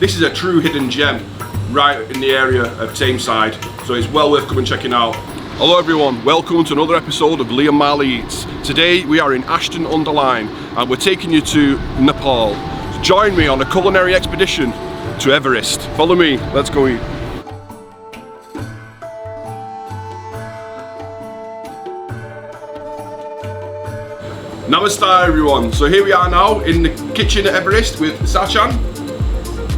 This is a true hidden gem right in the area of Tameside, so it's well worth coming checking out. Hello everyone, welcome to another episode of Liam Marley Eats. Today we are in Ashton-Under-Lyne and we're taking you to Nepal. So join me on a culinary expedition to Everest. Follow me, let's go eat. Namaste everyone, so here we are now in the kitchen at Everest with Sachan.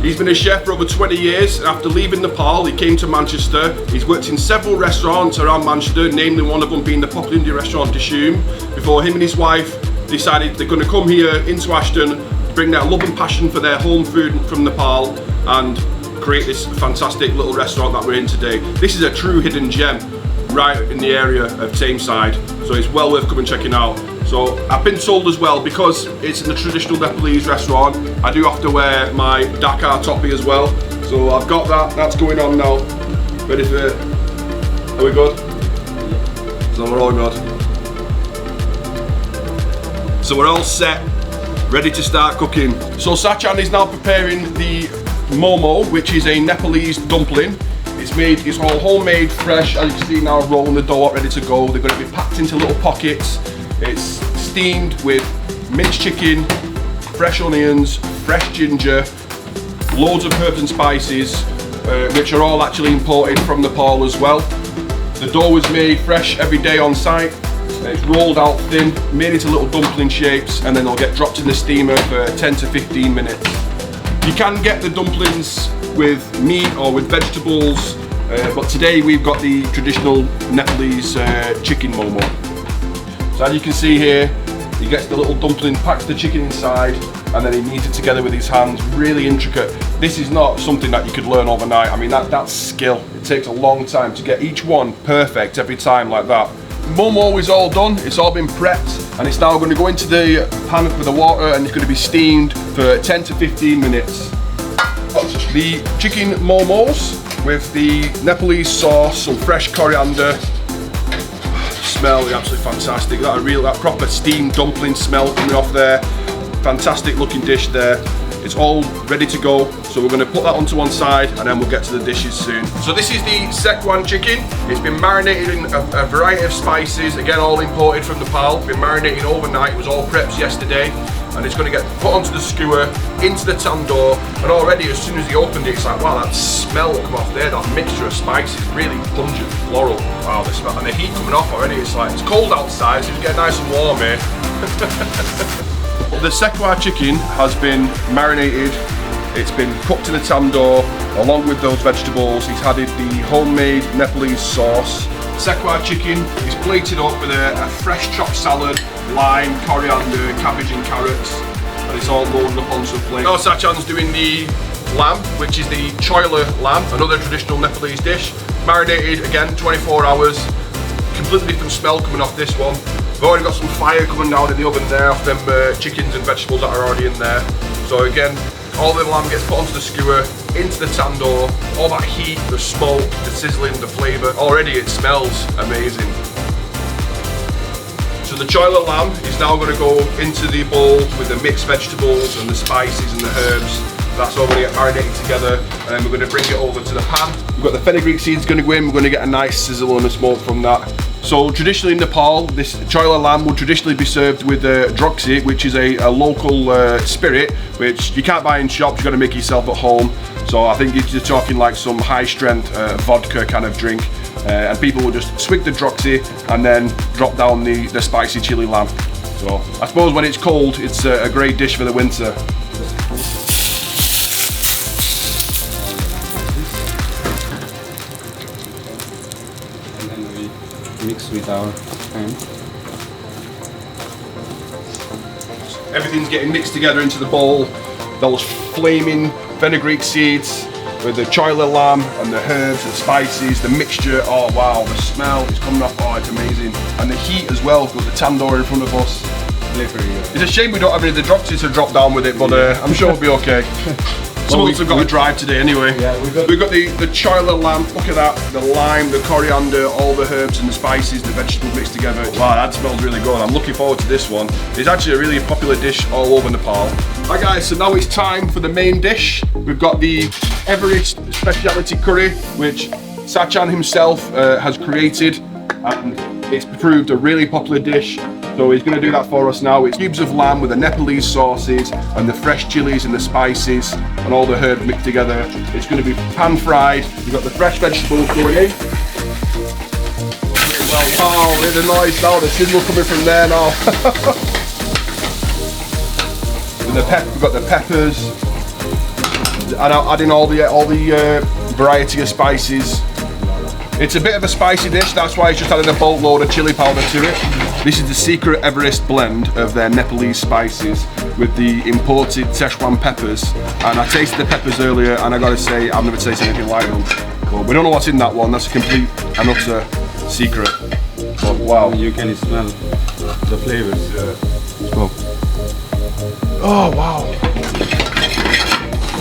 He's been a chef for over 20 years. After leaving Nepal, he came to Manchester. He's worked in several restaurants around Manchester, namely one of them being the popular Indian restaurant Dishoom, before him and his wife decided they're going to come here into Ashton, bring their love and passion for their home food from Nepal and create this fantastic little restaurant that we're in today. This is a true hidden gem right in the area of Tameside, so it's well worth coming checking out. So I've been told as well, because it's in the traditional Nepalese restaurant, I do have to wear my Dakar toppy as well. So I've got that, that's going on now. Ready for it? Are we good? So we're all good. So we're all set, ready to start cooking. So Sachan is now preparing the Momo, which is a Nepalese dumpling. It's all homemade, fresh, as you can see now, rolling the dough out, ready to go. They're going to be packed into little pockets. It's steamed with minced chicken, fresh onions, fresh ginger, loads of herbs and spices, which are all actually imported from Nepal as well. The dough is made fresh every day on site. It's rolled out thin, made into little dumpling shapes, and then they'll get dropped in the steamer for 10 to 15 minutes. You can get the dumplings with meat or with vegetables, but today we've got the traditional Nepalese chicken momo. So as you can see here, he gets the little dumpling, packs the chicken inside, and then he kneads it together with his hands. Really intricate. This is not something that you could learn overnight. I mean, that's skill. It takes a long time to get each one perfect every time like that. Momo is all done, it's all been prepped, and it's now going to go into the pan with the water, and it's going to be steamed for 10 to 15 minutes. The chicken momos with the Nepalese sauce, some fresh coriander. Smell is absolutely fantastic. That proper steamed dumpling smell coming off there. Fantastic looking dish there. It's all ready to go, so we're going to put that onto one side and then we'll get to the dishes soon. So this is the Sekwan chicken. It's been marinated in a variety of spices, again all imported from Nepal. Been marinating overnight, it was all prepped yesterday, and it's going to get put onto the skewer, into the tandoor, and already as soon as he opened it, it's like, wow, that smell that come off there, that mixture of spices, really pungent, floral. Wow, the smell, and the heat coming off already, it's like, it's cold outside, so it's getting nice and warm here. The Sekwa chicken has been marinated, it's been cooked in a tandoor along with those vegetables. He's added the homemade Nepalese sauce. Sekwa chicken is plated up with a fresh chopped salad, lime, coriander, cabbage and carrots, and it's all loaded up onto a plate. Now Sachan's doing the lamb, which is the choila lamb, another traditional Nepalese dish. Marinated again 24 hours, completely different smell coming off this one. We've already got some fire coming down in the oven there off them chickens and vegetables that are already in there. So again, all the lamb gets put onto the skewer, into the tandoor, all that heat, the smoke, the sizzling, the flavour. Already it smells amazing. So the choila lamb is now going to go into the bowl with the mixed vegetables and the spices and the herbs. That's all going to get marinated together, and then we're going to bring it over to the pan. We've got the fenugreek seeds going to go in, we're going to get a nice sizzle and a smoke from that. So traditionally in Nepal, this choila lamb would traditionally be served with droxy, which is a local spirit, which you can't buy in shops, you've got to make yourself at home. So I think you're talking like some high strength vodka kind of drink, and people will just swig the droxy and then drop down the spicy chili lamb. So I suppose when it's cold, it's a great dish for the winter. Mix with our hand. Everything's getting mixed together into the bowl. Those flaming fenugreek seeds with the choila lamb and the herbs, the spices, the mixture. Oh wow, the smell is coming off. Oh, it's amazing. And the heat as well. We've got the tandoor in front of us. It's a shame we don't have any of the droxy to drop down with it, but I'm sure we'll be okay. Some of us have got to drive today anyway. Yeah, we've got the choila lamb. Look at that. The lime, the coriander, all the herbs and the spices, the vegetables mixed together. Wow, that smells really good. I'm looking forward to this one. It's actually a really popular dish all over Nepal. Right guys, so now it's time for the main dish. We've got the Everest speciality curry, which Sachan himself has created, and it's proved a really popular dish. So he's going to do that for us now. It's cubes of lamb with the Nepalese sauces and the fresh chilies and the spices and all the herbs mixed together. It's going to be pan fried. You've got the fresh vegetables going in. Well, wow, hear the noise now, the sizzle coming from there now. And we've got the peppers. And adding all the variety of spices. It's a bit of a spicy dish, that's why it's just added a boatload of chili powder to it. This is the secret Everest blend of their Nepalese spices with the imported Szechuan peppers. And I tasted the peppers earlier and I gotta say, I've never tasted anything like them. But we don't know what's in that one, that's a complete and utter secret. But wow. You can smell the flavors. Yeah. Oh wow.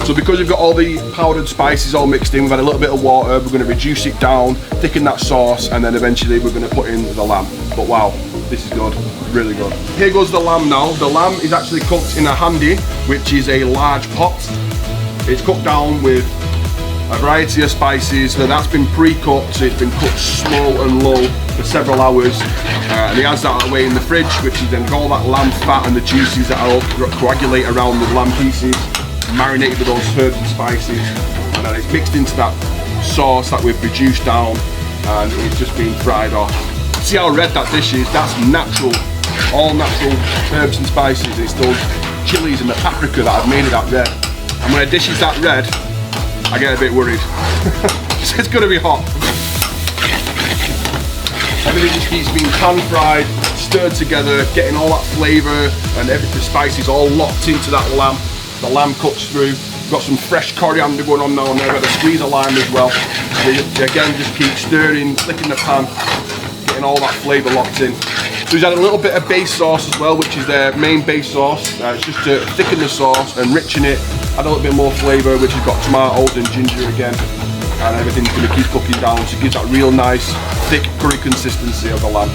So because we've got all the powdered spices all mixed in, we've had a little bit of water, we're going to reduce it down, thicken that sauce, and then eventually we're going to put in the lamb. But wow, this is good, really good. Here goes the lamb now. The lamb is actually cooked in a handi, which is a large pot. It's cooked down with a variety of spices. Now that's been pre-cooked, so it's been cooked slow and low for several hours. And he has that away in the fridge, which is then got all that lamb fat and the juices that will coagulate around the lamb pieces. Marinated with those herbs and spices, and then it's mixed into that sauce that we've reduced down, and it's just been fried off. See how red that dish is? That's natural, all natural herbs and spices. It's those chilies and the paprika that have made it that red. And when a dish is that red, I get a bit worried. It's gonna be hot. Everything just keeps being pan fried, stirred together, getting all that flavour and the spices all locked into that lamb. The lamb cuts through. We've got some fresh coriander going on now and there, we've got a squeeze of lime as well. Again, just keep stirring, flicking the pan, getting all that flavour locked in. So he's had a little bit of base sauce as well, which is their main base sauce. It's just to thicken the sauce, enrichen it, add a little bit more flavour, which has got tomatoes and ginger again. And everything's going to keep cooking down, so it gives that real nice, thick curry consistency of the lamb.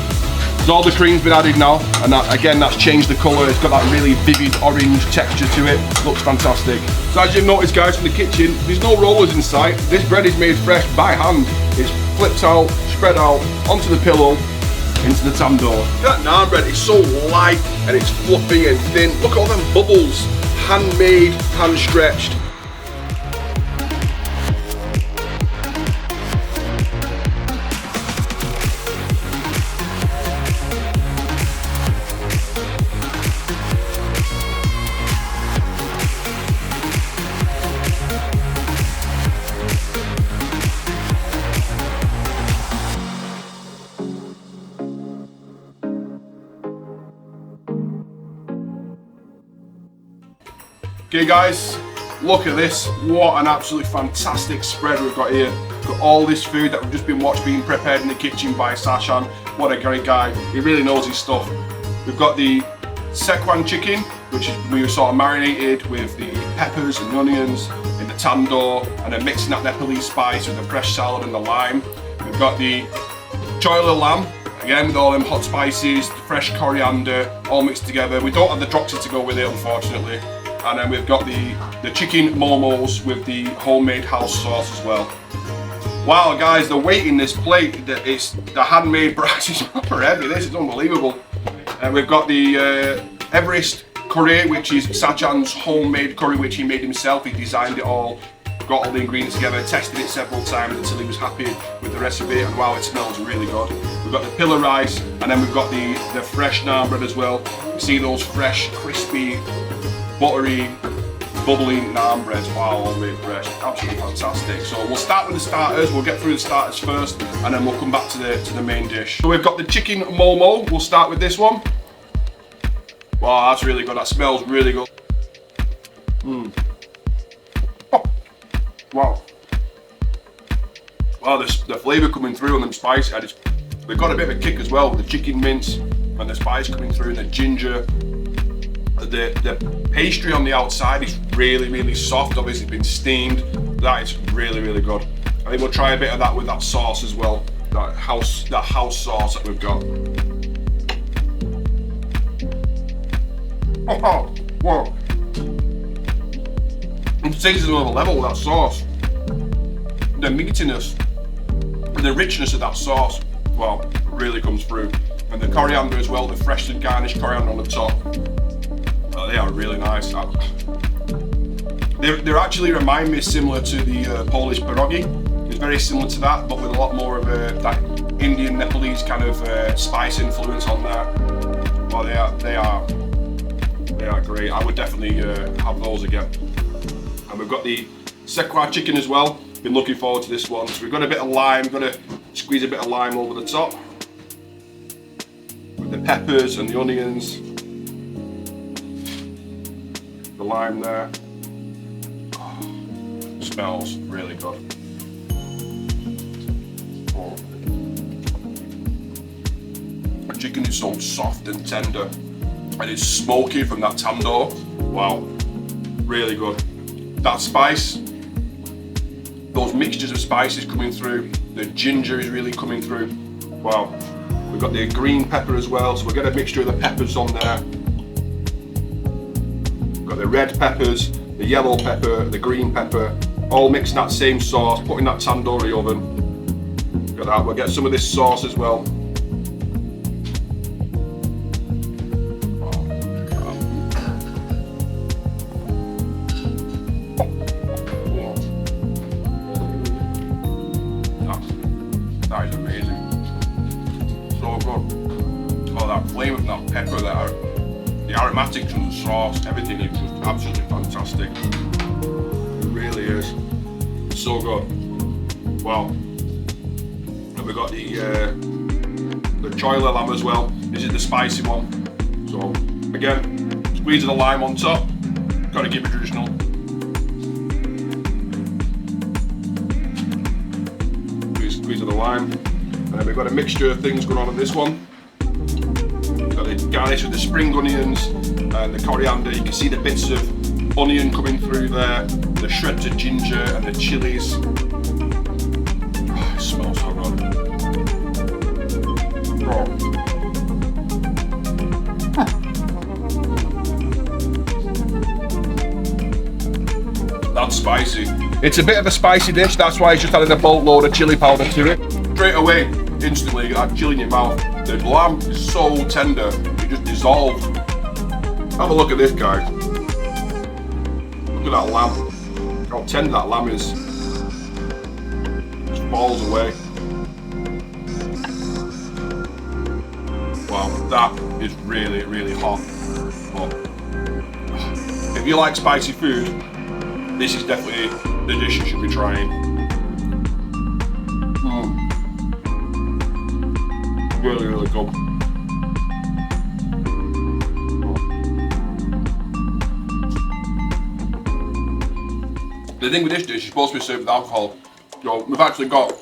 So all the cream's been added now, and that, again, that's changed the colour. It's got that really vivid orange texture to it. Looks fantastic. So as you've noticed, guys, from the kitchen, there's no rollers in sight. This bread is made fresh by hand. It's flipped out, spread out onto the pillow, into the tandoor. That naan bread is so light and it's fluffy and thin. Look at all them bubbles, handmade, hand stretched. Okay guys, look at this. What an absolutely fantastic spread we've got here. We've got all this food that we've just been watching being prepared in the kitchen by Sachan. What a great guy. He really knows his stuff. We've got the Szechuan chicken, which is we sort of marinated with the peppers and onions in the tandoor, and then mixing that Nepalese spice with the fresh salad and the lime. We've got the choila lamb, again with all them hot spices, the fresh coriander, all mixed together. We don't have the droxy to go with it, unfortunately. And then we've got the chicken momos with the homemade house sauce as well. Wow guys, the weight in this plate, the handmade brass is proper heavy. This is unbelievable. And we've got the Everest curry, which is Sachan's homemade curry, which he made himself. He designed it all, got all the ingredients together, tested it several times until he was happy with the recipe, and wow, it smells really good. We've got the pillar rice, and then we've got the fresh naan bread as well. You see those fresh, crispy, buttery, bubbly naan breads. Wow, all made fresh. Absolutely fantastic. So we'll start with the starters. We'll get through the starters first, and then we'll come back to the main dish. So we've got the chicken momo. We'll start with this one. Wow, that's really good. That smells really good. Oh. Wow. Wow, the flavour coming through on them spice. We've got a bit of a kick as well with the chicken mince and the spice coming through and the ginger. The pastry on the outside is really soft. Obviously it's been steamed. That is really good. I think we'll try a bit of that with that sauce as well. That house sauce that we've got. Oh, whoa. It takes it another level with that sauce. The meatiness, the richness of that sauce, well, really comes through. And the coriander as well, the freshly garnished coriander on the top. They are really nice. They actually remind me similar to the Polish pierogi. It's very similar to that, but with a lot more of that Indian Nepalese kind of spice influence on there. Well, they are great. I would definitely have those again. And we've got the sekwa chicken as well. Been looking forward to this one. So we've got a bit of lime. We're going to squeeze a bit of lime over the top with the peppers and the onions. The lime there. Oh, smells really good. Oh. The chicken is so soft and tender, and it's smoky from that tandoor. Wow, really good. That spice, those mixtures of spices coming through. The ginger is really coming through. Wow. We've got the green pepper as well, so we'll get a mixture of the peppers on there. We've got the red peppers, the yellow pepper, the green pepper, all mixed in that same sauce, put in that tandoori oven. Look at that. We'll get some of this sauce as well. That is amazing. So good. Oh, that flavour from that pepper there, the aromatics from the sauce, everything is just absolutely fantastic. It really is. So good. Wow. And we've got the choila lamb as well. This is the spicy one. So again, squeeze of the lime on top. Got to keep it traditional. Squeeze of the lime. And then we've got a mixture of things going on this one. We've got the garnish with the spring onions and the coriander. You can see the bits of onion coming through there, the shreds of ginger and the chilies. Oh, it smells so good. Oh. That's spicy. It's a bit of a spicy dish, that's why it's just added a boatload of chili powder to it. Straight away, instantly, you get that chili in your mouth. The lamb is so tender, it just dissolved. Have a look at this, guys. Look at that lamb. How tender that lamb is. Just falls away. Wow, that is really hot. But if you like spicy food, this is definitely the dish you should be trying. Really good. The thing with this dish is supposed to be served with alcohol. So we've actually got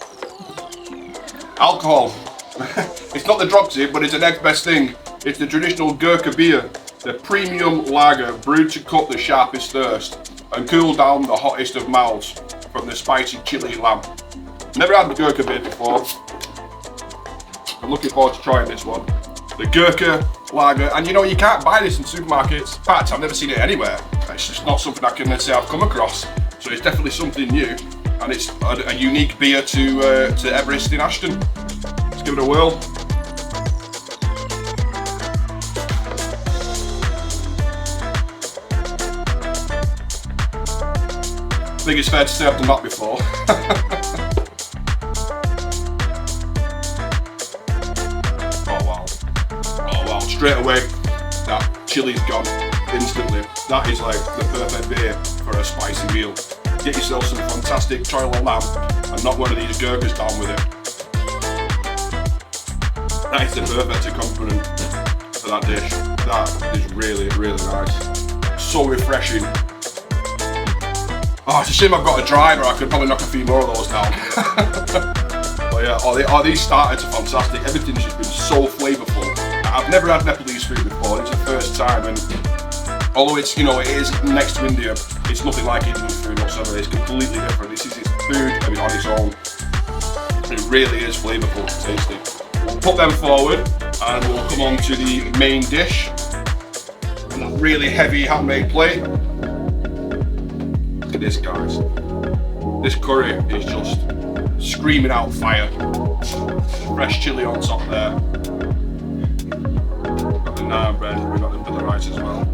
alcohol. It's not the Droxy, but it's the next best thing. It's the traditional Gurkha beer, the premium lager brewed to cut the sharpest thirst and cool down the hottest of mouths from the spicy chili lamb. Never had the Gurkha beer before. I'm looking forward to trying this one. The Gurkha lager, and you know, you can't buy this in supermarkets. In fact, I've never seen it anywhere. It's just not something I can say I've come across. So it's definitely something new, and it's a unique beer to Everest in Ashton. Let's give it a whirl. I think it's fair to say I've done that before. Oh wow, straight away, that chili's gone instantly. That is like the perfect beer for a spicy meal. Get yourself some fantastic choila lamb and not one of these gurkhas down with it. That is the perfect accompaniment for that dish. That is really nice. So refreshing. Oh, it's a shame I've got a driver. I could probably knock a few more of those down. But yeah, these starters are fantastic. Everything's just been so flavourful. I've never had Nepalese food before. It's the first time, and Although it's, you know, it is next to India, it's nothing like Indian food whatsoever. It's completely different. This is its food, I mean, on its own. It really is flavourful, tasty. We'll put them forward and we'll come on to the main dish. And that really heavy handmade plate. Look at this, guys. This curry is just screaming out fire. Fresh chilli on top there. Got the naan bread, we've got the rice as well.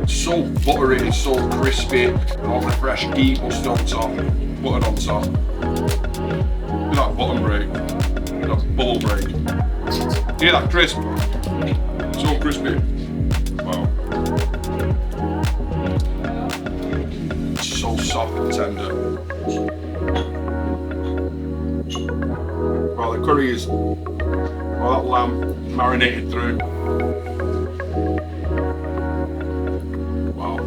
It's so buttery, it's so crispy, and all the fresh ghee mustard on top, buttered on top. Look at that bottom break, look at that bubble break. Hear that crisp? So crispy. Wow. So soft and tender. Well, the curry is, well, that lamb marinated through. Wow.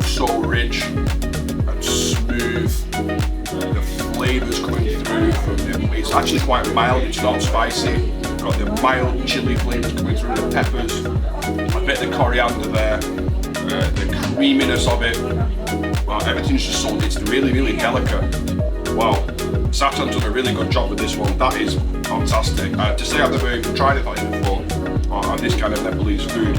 So rich and smooth. The flavours coming through from it. It's actually quite mild, it's not spicy. Got the mild chili flavours coming through, the peppers, a bit of the coriander there, the creaminess of it. Wow, everything's just so, it's really, really delicate. Wow, Sachan's done a really good job with this one. That is fantastic. To say I've never even tried it like before, and this kind of Nepalese food,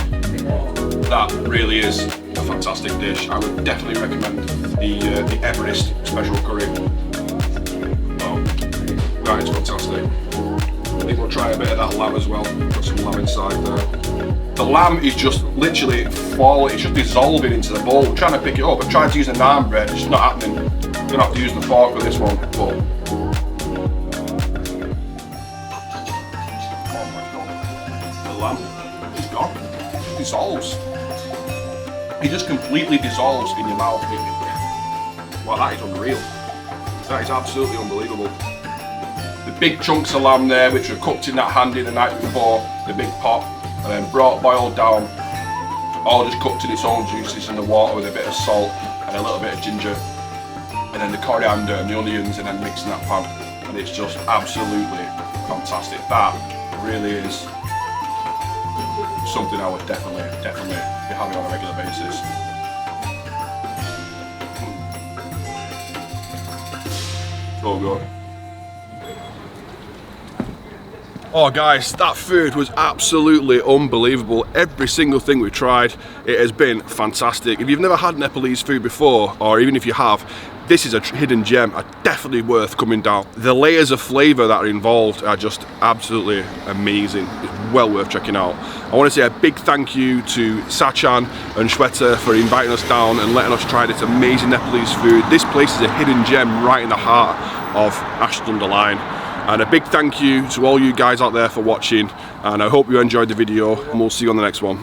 that really is a fantastic dish. I would definitely recommend the Everest special curry. Wow, that is fantastic. I think we'll try a bit of that lamb as well. Got some lamb inside there. The lamb is just literally falling, it's just dissolving into the bowl. I'm trying to pick it up, I'm trying to use the naan bread, it's just not happening. I'm gonna have to use the fork for this one, but... Oh my god. The lamb is gone. It dissolves. It just completely dissolves in your mouth. Wow, that is unreal. That is absolutely unbelievable. The big chunks of lamb there, which were cooked in that handy the night before, the big pot, and then boiled down, all just cooked in its own juices in the water with a bit of salt and a little bit of ginger, and then the coriander and the onions, and then mixing that pan, and it's just absolutely fantastic. That really is something I would definitely be having on a regular basis. So good. Oh guys, that food was absolutely unbelievable. Every single thing we tried, it has been fantastic. If you've never had Nepalese food before, or even if you have, this is a hidden gem, definitely worth coming down. The layers of flavour that are involved are just absolutely amazing. It's well worth checking out. I want to say a big thank you to Sachan and Shweta for inviting us down and letting us try this amazing Nepalese food. This place is a hidden gem right in the heart of Ashton-Under-Lyne. And a big thank you to all you guys out there for watching, and I hope you enjoyed the video, and we'll see you on the next one.